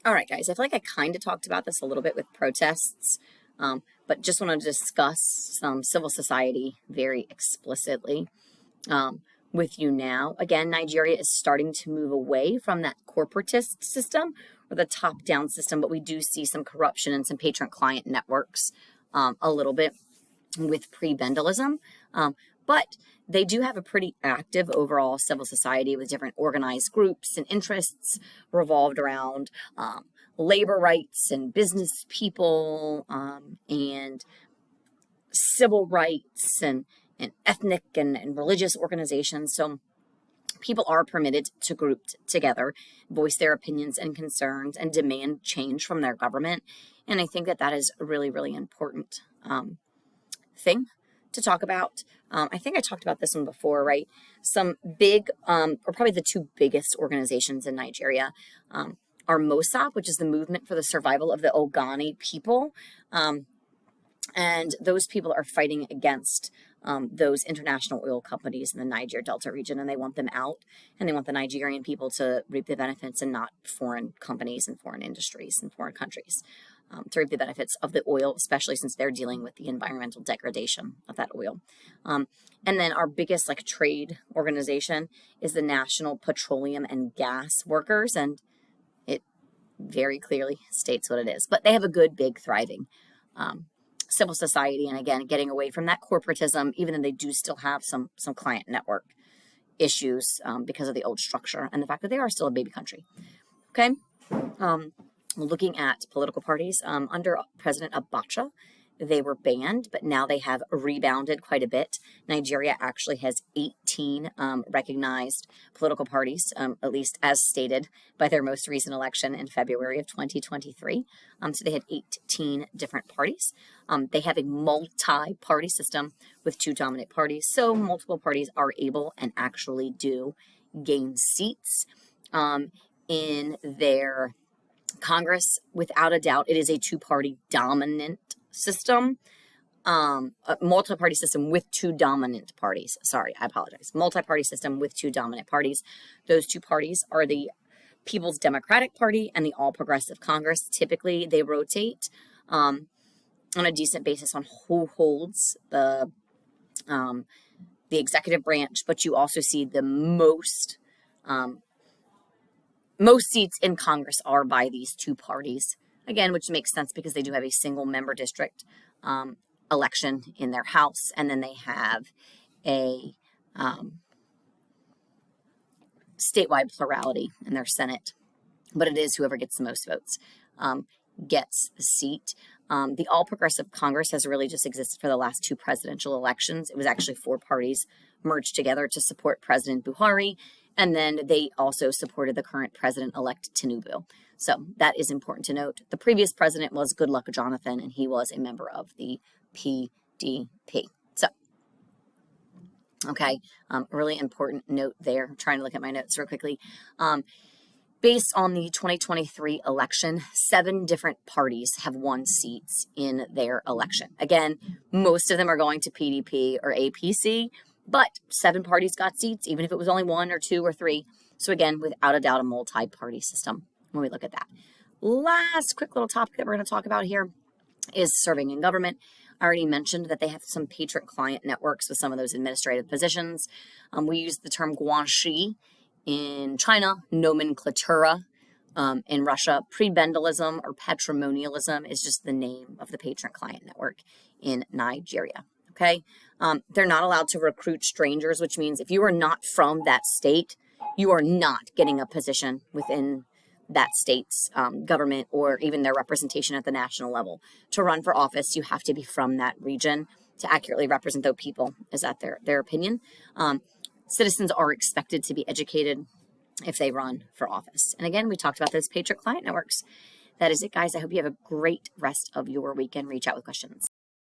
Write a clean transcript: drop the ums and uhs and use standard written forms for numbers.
All right, guys, I feel like I kind of talked about this a little bit with protests, but just want to discuss some civil society very explicitly with you now. Again, Nigeria is starting to move away from that corporatist system or the top-down system, but we do see some corruption and some patron-client networks a little bit with prebendalism. But they do have a pretty active overall civil society with different organized groups and interests revolved around labor rights and business people and civil rights and ethnic and religious organizations. So people are permitted to group together, voice their opinions and concerns, and demand change from their government. And I think that that is a really, really important thing to talk about. I think I talked about this one before, right? Some big, or probably the two biggest organizations in Nigeria are MOSAP, which is the Movement for the Survival of the Ogoni People. And those people are fighting against those international oil companies in the Niger Delta region, and they want them out, and they want the Nigerian people to reap the benefits and not foreign companies and foreign industries and foreign countries to reap the benefits of the oil, especially since they're dealing with the environmental degradation of that oil. And then our biggest trade organization is the National Petroleum and Gas Workers, and it very clearly states what it is. But they have a good, big, thriving civil society, and again, getting away from that corporatism, even though they do still have some client network issues because of the old structure and the fact that they are still a baby country. Okay, looking at political parties under President Abacha, they were banned, but now they have rebounded quite a bit. Nigeria actually has 18 recognized political parties, at least as stated by their most recent election in February of 2023. So they had 18 different parties. They have a multi-party system with two dominant parties, so multiple parties are able and actually do gain seats in their Congress. Without a doubt, it is a two-party dominant system, a multi-party system with two dominant parties. Sorry, I apologize. Multi-party system with two dominant parties. Those two parties are the People's Democratic Party and the All Progressive Congress. Typically, they rotate on a decent basis on who holds the executive branch, but you also see the most seats in Congress are by these two parties. Again, which makes sense because they do have a single member district election in their House, and then they have a statewide plurality in their Senate. But it is whoever gets the most votes gets the seat. The All Progressive Congress has really just existed for the last two presidential elections. It was actually four parties merged together to support President Buhari, and then they also supported the current president-elect Tinubu. So that is important to note. The previous president was Goodluck Jonathan, and he was a member of the PDP. So, okay, really important note there. I'm trying to look at my notes real quickly. Based on the 2023 election, 7 different parties have won seats in their election. Again, most of them are going to PDP or APC, but 7 parties got seats, even if it was only 1 or 2 or 3. So again, without a doubt, a multi-party system when we look at that. Last quick little topic that we're going to talk about here is serving in government. I already mentioned that they have some patron-client networks with some of those administrative positions. We use the term guanxi in China, nomenklatura in Russia. Prebendalism or patrimonialism is just the name of the patron-client network in Nigeria. Okay, they're not allowed to recruit strangers, which means if you are not from that state, you are not getting a position within that state's government or even their representation at the national level. To run for office, you have to be from that region to accurately represent those people. Is that their opinion? Citizens are expected to be educated if they run for office. And again, we talked about those patron-client networks. That is it, guys. I hope you have a great rest of your weekend. Reach out with questions.